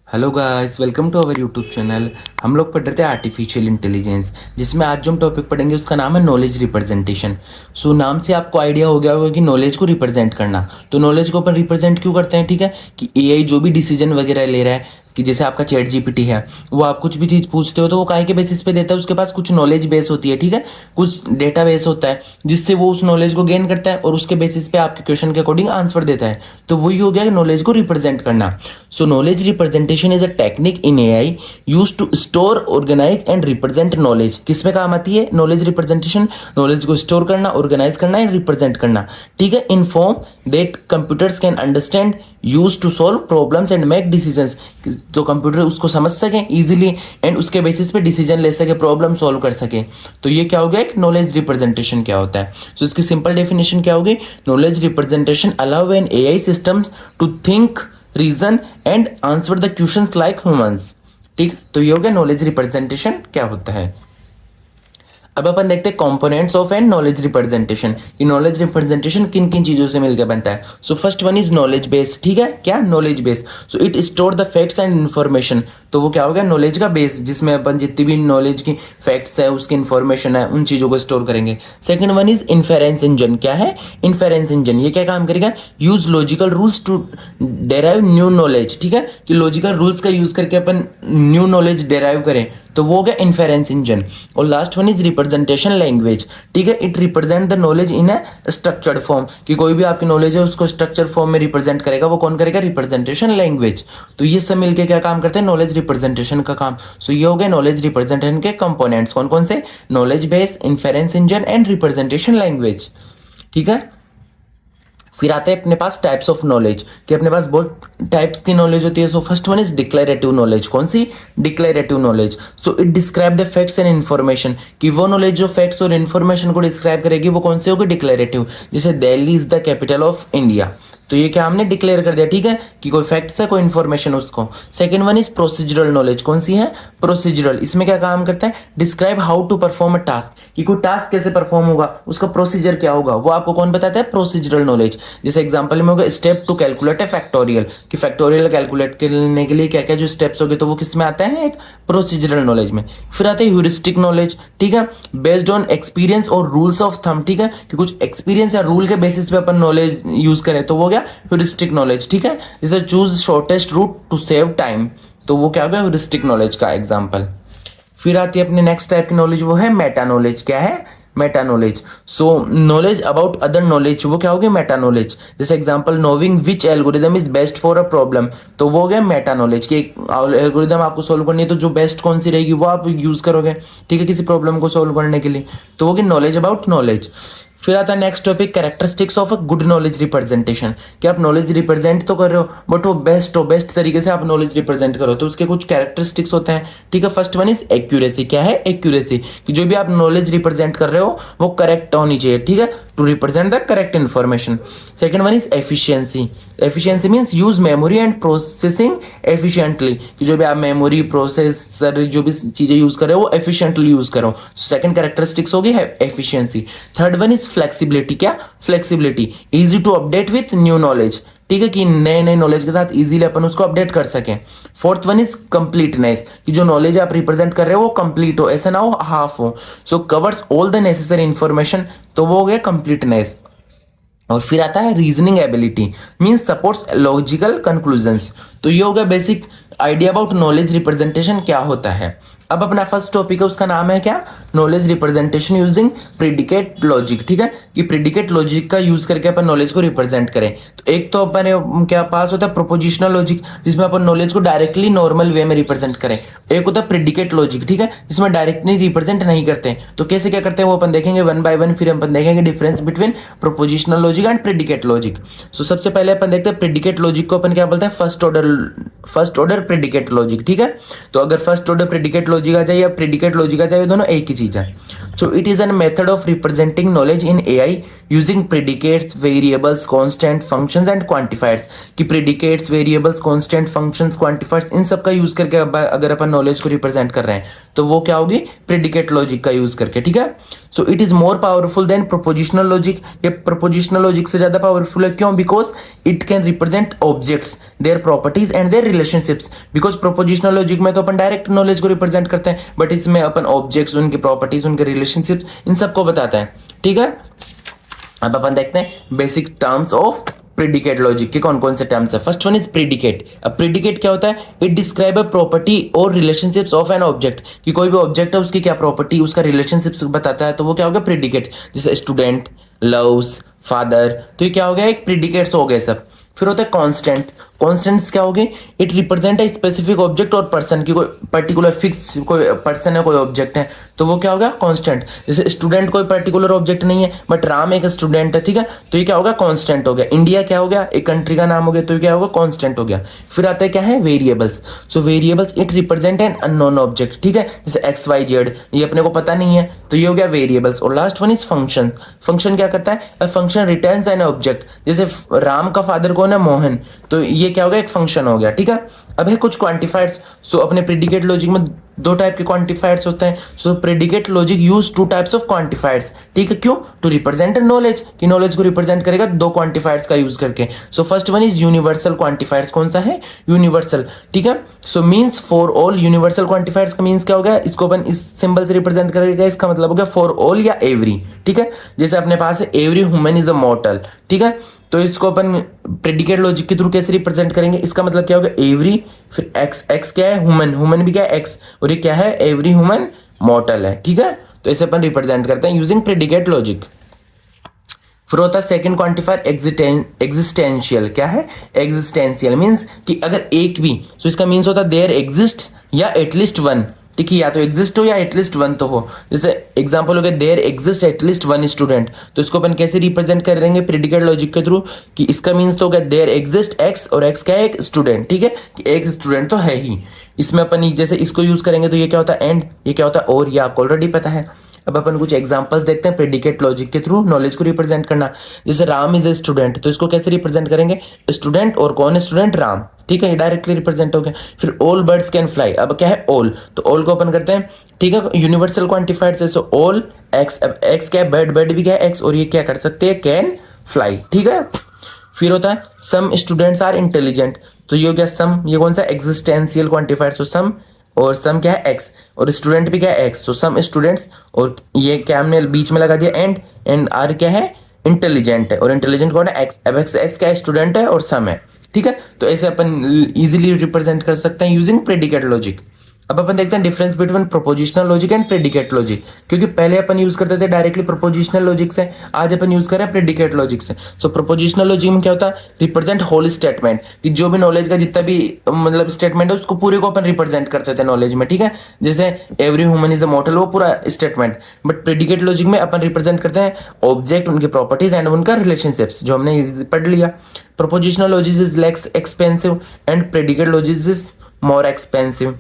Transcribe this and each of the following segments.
Hello guys, welcome to our YouTube channel. हम लोग पढ़ रहे थे आर्टिफिशियल इंटेलिजेंस, जिसमें आज जो हम टॉपिक पढ़ेंगे उसका नाम है नॉलेज रिप्रेजेंटेशन। सो नाम से आपको आइडिया हो गया होगा कि नॉलेज को रिप्रेजेंट करना। तो नॉलेज को अपन रिप्रेजेंट क्यों करते हैं? ठीक है, कि एआई जो भी डिसीजन वगैरह ले रहा है, कि जैसे आपका चैट जीपीटी है, वो आप कुछ भी चीज़ पूछते हो तो वो काहे के बेसिस पे देता है? उसके पास कुछ नॉलेज बेस होती है, ठीक है, कुछ डेटा बेस होता है जिससे वो उस नॉलेज को गेन करता है और उसके बेसिस पे आपके क्वेश्चन के अकॉर्डिंग आंसर देता है। तो वही हो गया नॉलेज को रिप्रेजेंट करना। So knowledge representation is a technique in AI use to store, organise and represent knowledge. किसमें काम आती है नॉलेज रिप्रेजेंटेशन? नॉलेज को स्टोर करना, ऑर्गेनाइज करना एंड रिप्रेजेंट करना, ठीक है, in form that computers can understand, use to solve problems and make decisions. तो कंप्यूटर उसको समझ सके इजीली एंड उसके बेसिस पे डिसीजन ले सके, प्रॉब्लम सॉल्व कर सके। तो ये क्या हो गया, एक नॉलेज रिप्रेजेंटेशन क्या होता है। सो इसकी सिंपल डेफिनेशन क्या होगी? Knowledge representation allow an AI systems to think, reason and answer the questions like humans. ठीक, तो ये हो गया नॉलेज रिप्रेजेंटेशन क्या होता है। अब अपन देखते हैं components of an knowledge representation, कि नॉलेज रिप्रेजेंटेशन किन किन चीजों से मिलकर बनता है। So first one is knowledge base, ठीक है, क्या knowledge base. So it store the facts and information. तो वो क्या हो गया नॉलेज का बेस, जिसमें अपन जितनी भी नॉलेज की फैक्ट्स है, उसकी इन्फॉर्मेशन है, उन चीजों को स्टोर करेंगे। Second one is inference engine. क्या है इन्फेरेंस इंजन? ये क्या काम करेगा? Use logical rules to derive new knowledge, ठीक है, कि लॉजिकल रूल्स का यूज करके अपन न्यू नॉलेज डेराइव करें, तो वो हो गया इन्फेरेंस इंजन। और last one is representation language, ठीक है, it represent the knowledge in a structured form, कि कोई भी आपकी नॉलेज है उसको स्ट्रक्चर फॉर्म में रिप्रेजेंट करेगा, वो कौन करेगा? Representation language. तो ये सब मिलके क्या काम करते हैं? नॉलेज रिप्रेजेंटेशन का काम। सो ये हो गए नॉलेज रिप्रेजेंटेशन के कंपोनेंट्स, कौन कौन से? Knowledge base, inference engine and representation language, ठीक है। फिर आते हैं अपने पास टाइप्स ऑफ नॉलेज, कि अपने पास बहुत टाइप्स की नॉलेज होती है। So first one is declarative knowledge. कौन सी? Declarative knowledge. So it describe the facts and information, कि वो नॉलेज जो फैक्ट्स और इन्फॉर्मेशन को डिस्क्राइब करेगी वो कौन सी होगी? डिक्लेरेटिव। जैसे Delhi is the capital of India, तो ये क्या हमने डिक्लेयर कर दिया, ठीक है, कि कोई फैक्ट्स है, कोई इन्फॉर्मेशन उसको। Second one is procedural knowledge. कौन सी है? प्रोसीजरल। इसमें क्या काम करता है? Describe how to perform a task, कि कोई टास्क कैसे परफॉर्म होगा, उसका प्रोसीजर क्या होगा, वो आपको कौन बताता है? Procedural knowledge. जैसे एग्जांपल में होगा step to calculate a factorial, कि फैक्टोरियल कैलकुलेट करने के लिए क्या क्या जो स्टेप्स होंगे, तो वो किस में आता है? एक प्रोसीजरल नॉलेज में। फिर आते हैं ह्यूरिस्टिक नॉलेज, ठीक है, बेस्ड ऑन एक्सपीरियंस और रूल्स ऑफ थंब, ठीक है, कि कुछ एक्सपीरियंस या रूल के बेसिस पे अपन नॉलेज यूज करें, तो वो हो गया ह्यूरिस्टिक नॉलेज, ठीक है। जैसे choose shortest route to save time, तो वो क्या हो गया? ह्यूरिस्टिक नॉलेज का एग्जांपल। फिर आती है अपने नेक्स्ट टाइप की नॉलेज, वो है मेटा नॉलेज। क्या है? Meta knowledge. So knowledge about other knowledge, वो क्या होगी? Meta knowledge. जैसे example knowing which algorithm is best for a problem, तो वो हो गया मेटा नॉलेज, कि एक एल्गोरिदम आपको सोल्व करनी है तो जो बेस्ट कौन सी रहेगी वो आप यूज करोगे, ठीक है, किसी प्रॉब्लम को सोल्व करने के लिए। तो होगी नॉलेज अबाउट नॉलेज। फिर आता है next topic, characteristics of a good knowledge representation, कि आप नॉलेज रिप्रेजेंट तो कर रहे हो बट वो बेस्ट तरीके से आप नॉलेज रिप्रेजेंट करो, तो उसके कुछ कैरेक्टरिस्टिक्स होते हैं, ठीक है। First one is accuracy. क्या है? एक्यूरेसी, कि जो भी आप नॉलेज रिप्रेजेंट कर रहे हो वो करेक्ट होनी चाहिए, ठीक है, to represent the correct information. Second one is efficiency. Efficiency means use memory and processing efficiently, कि जो भी आप मेमोरी, प्रोसेसर, जो भी चीजें यूज कर रहे हो वो एफिशिएंटली यूज करो। सेकंड कैरेक्टरिस्टिक्स होगी efficiency. Third one is flexibility. क्या? Flexibility, easy to update with new knowledge, ठीक है, कि नए नए नॉलेज के साथ इजीली अपन उसको अपडेट कर सकें। फोर्थ वन इज कंप्लीटनेस, कि जो नॉलेज आप रिप्रेजेंट कर रहे हो वो कंप्लीट हो, ऐसा ना हो हाफ हो। So covers all the necessary information, तो वो हो गया कंप्लीटनेस। और फिर आता है reasoning ability, means supports logical conclusions. तो ये हो गया basic idea about knowledge representation क्या होता है। अब अपना फर्स्ट टॉपिक है, उसका नाम है क्या? Knowledge representation using predicate logic, ठीक है, कि प्रेडिकेट लॉजिक का यूज करके अपन नॉलेज को रिप्रेजेंट करें। तो एक तो अपन क्या पास होता है प्रोपोजिशनल लॉजिक, जिसमें अपन नॉलेज को डायरेक्टली नॉर्मल वे में रिप्रेजेंट करें। एक होता है प्रेडिकेट लॉजिक, ठीक है, जिसमें डायरेक्टली रिप्रेजेंट नहीं करते। तो कैसे क्या करते हैं वो अपन देखेंगे वन बाय वन, फिर अपन देखेंगे difference between propositional logic and predicate logic. So सबसे पहले अपन देखते हैं प्रेडिकेट लॉजिक को अपन क्या बोलते हैं? फर्स्ट ऑर्डर प्रेडिकेट लॉजिक, ठीक है। तो अगर फर्स्ट ऑर्डर प्रेडिकेट लॉजिक आ जाए या प्रेडिकेट लॉजिक आ जाए, दोनों एक ही चीज है। So it is an method of representing knowledge in AI using predicates, variables, constant, functions and quantifiers, कि predicates, variables, constant, functions, quantifiers, इन सब का यूज करके अगर अपन नॉलेज को रिप्रेजेंट कर रहे हैं तो वो क्या होगी? प्रेडिकेट लॉजिक का यूज करके, ठीक है। So it is more powerful than prepositional logic. ये प्रोपोजिशनल लॉजिक से ज्यादा पावरफुल है, क्यों? Because it can represent objects, their properties and there relationships, because prepositional logic में तो अपन डायरेक्ट नॉलेज को रिप्रेजेंट करते हैं, बट इसमें अपन ऑब्जेक्ट्स, उनकी प्रॉपर्टीज, उनके रिलेशनशिप्स, इन सबको बताता है। ठीक है, अब अपन देखते हैं basic terms of predicate logic के कौन कौन से टर्म्स है। First one is predicate. अब प्रेडिकेट क्या होता है? इट डिस्क्राइब अ प्रॉपर्टी और रिलेशनशिप्स ऑफ एन ऑब्जेक्ट, कि कोई भी ऑब्जेक्ट है उसकी क्या प्रॉपर्टी, उसका रिलेशनशिप्स बताता है, तो वो क्या हो गया? प्रेडिकेट। जैसे स्टूडेंट, लव्स, फादर, तो ये क्या हो गया? एक प्रेडिकेट्स हो गए सब। फिर होता है कांस्टेंट। कॉन्स्टेंट्स क्या होगी? It represent a specific object और पर्सन, की कोई पर्टिकुलर फिक्स कोई पर्सन है, कोई ऑब्जेक्ट है, तो वो क्या होगा? कांस्टेंट। जैसे स्टूडेंट कोई पर्टिकुलर ऑब्जेक्ट नहीं है, बट राम एक स्टूडेंट है, ठीक है, तो ये क्या होगा? कांस्टेंट हो गया। इंडिया क्या हो गया? एक कंट्री का नाम हो गया, तो ये क्या होगा? कांस्टेंट हो गया। फिर आता है क्या है? Variables. So variables it represent an unknown object, ठीक है, जैसे एक्स वाई जेड, ये अपने को पता नहीं है, तो ये हो गया वेरिएबल्स। और last one is function. Function क्या करता है? A function returns an object. जैसे राम का फादर कौन है? मोहन, तो ये क्या हो गया? एक फंक्शन हो गया। ठीक है, अब है कुछ क्वांटिफायर्स। सो अपने प्रेडिकेट लॉजिक में दो टाइप के क्वांटिफायर्स होते हैं। So predicate logic use two types of quantifiers, ठीक है, क्यों? टू रिप्रेजेंट नॉलेज, कि नॉलेज को रिप्रेजेंट करेगा दो क्वांटिफायर्स का यूज करके। So first one is universal quantifiers. कौन सा है? यूनिवर्सल, ठीक है। So means for all. Universal quantifiers का मींस क्या हो गया? इसको अपन इस सिंबल से रिप्रेजेंट करेगा, इसका मतलब हो गया फॉर ऑल या एवरी, ठीक है। जैसे अपने पास है एवरी ह्यूमन इज अ मॉर्टल, ठीक है, तो इसको अपन प्रेडिकेट लॉजिक के थ्रू कैसे रिप्रेजेंट करेंगे? इसका मतलब क्या होगा? एवरी, फिर एक्स, एक्स क्या है? ह्यूमन, ह्यूमन भी क्या है? एक्स, और ये क्या है? एवरी ह्यूमन मॉर्टल है, ठीक है। तो इसे अपन रिप्रेजेंट करते हैं यूजिंग प्रेडिकेट लॉजिक। फिर होता है सेकंड क्वांटिफायर एग्जिस्टेंशियल। क्या है? एग्जिस्टेंशियल मींस कि अगर एक भी, सो इसका मींस होता है देयर एग्जिस्ट या एटलीस्ट वन, ठीक है, या तो एग्जिस्ट हो या एटलीस्ट वन तो हो। जैसे एग्जांपल हो गया there exist at least one student, तो इसको अपन कैसे रिप्रेजेंट करेंगे प्रेडिकेट लॉजिक के थ्रू? कि इसका मींस तो हो गया देयर एग्जिस्ट एक्स, और एक्स क्या है? एक स्टूडेंट, ठीक है, कि एक स्टूडेंट तो है ही। इसमें अपन जैसे इसको यूज करेंगे तो ये क्या होता है? एंड, ये क्या होता है? और, ये आपको ऑलरेडी पता है। अब अपन कुछ एग्जांपल्स देखते हैं प्रेडिकेट लॉजिक के थ्रू नॉलेज को रिप्रेजेंट करना। जैसे राम इज ए स्टूडेंट, तो इसको कैसे रिप्रेजेंट करेंगे? स्टूडेंट, और कौन स्टूडेंट? राम, ठीक है, ये डायरेक्टली रिप्रेजेंट हो गया। फिर ऑल बर्ड्स कैन फ्लाई। अब क्या है? ऑल, तो ऑल को अपन करते हैं, ठीक है, यूनिवर्सल क्वांटिफायर्स है। सो ऑल एक्स, अब एक्स क्या है? बर्ड, बर्ड भी क्या है? एक्स, और ये क्या कर सकते हैं? कैन फ्लाई, ठीक है। फिर होता है सम स्टूडेंट्स आर इंटेलिजेंट, तो ये हो गया सम, ये कौन सा? Existential quantifier. सो सम, और सम क्या है? एक्स, और स्टूडेंट भी क्या है? एक्स, तो सम स्टूडेंट्स, और ये क्या हमने बीच में लगा दिया? एंड, एंड आर क्या है? इंटेलिजेंट है, और इंटेलिजेंट कौन है? एक्स। अब एक्स, एक्स क्या है? स्टूडेंट है, और सम है, ठीक है। तो ऐसे अपन इजीली रिप्रेजेंट कर सकते हैं यूजिंग प्रेडिकेट लॉजिक। अब अपन देखते हैं difference between propositional logic and predicate logic, क्योंकि पहले अपन यूज करते थे डायरेक्टली प्रोपोजिशनल लॉजिक से, आज अपन यूज कर रहे हैं प्रेडिकेट लॉजिक से। सो प्रोपोजिशनल लॉजिक में क्या होता है? रिप्रेजेंट होल स्टेटमेंट, कि जो भी नॉलेज का जितना भी मतलब स्टेटमेंट है उसको पूरे को अपन रिप्रेजेंट करते थे नॉलेज में, ठीक है। जैसे एवरी ह्यूमन इज अ मॉर्टल, वो पूरा स्टेटमेंट। बट प्रेडिकेट लॉजिक में अपन रिप्रेजेंट करते हैं ऑब्जेक्ट, उनकी प्रॉपर्टीज एंड उनका रिलेशनशिप्स, जो हमने पढ़ लिया। Prepositional logic is less expensive and predicate logic is more expensive,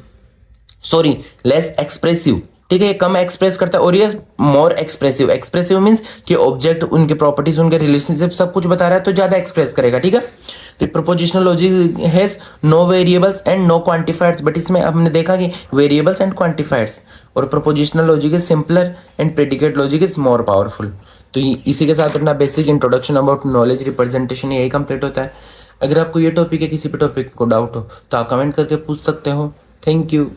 sorry less expressive, ठीक है, ये कम एक्सप्रेस करता है, और ये मोर एक्सप्रेसिव। एक्सप्रेसिव मींस कि ऑब्जेक्ट, उनके प्रॉपर्टीज, उनके रिलेशनशिप सब कुछ बता रहा है, तो ज्यादा एक्सप्रेस करेगा, ठीक है। तो propositional logic has no variables and no quantifiers, but इसमें हमने देखा कि वेरिएबल्स एंड क्वांटिफायर्स। और propositional logic is simpler and predicate logic is more powerful. तो इसी के साथ अपना basic introduction about knowledge representation यही कंप्लीट होता है। अगर आपको ये टॉपिक या किसी भी टॉपिक को डाउट हो तो आप कमेंट करके पूछ सकते हो। Thank you.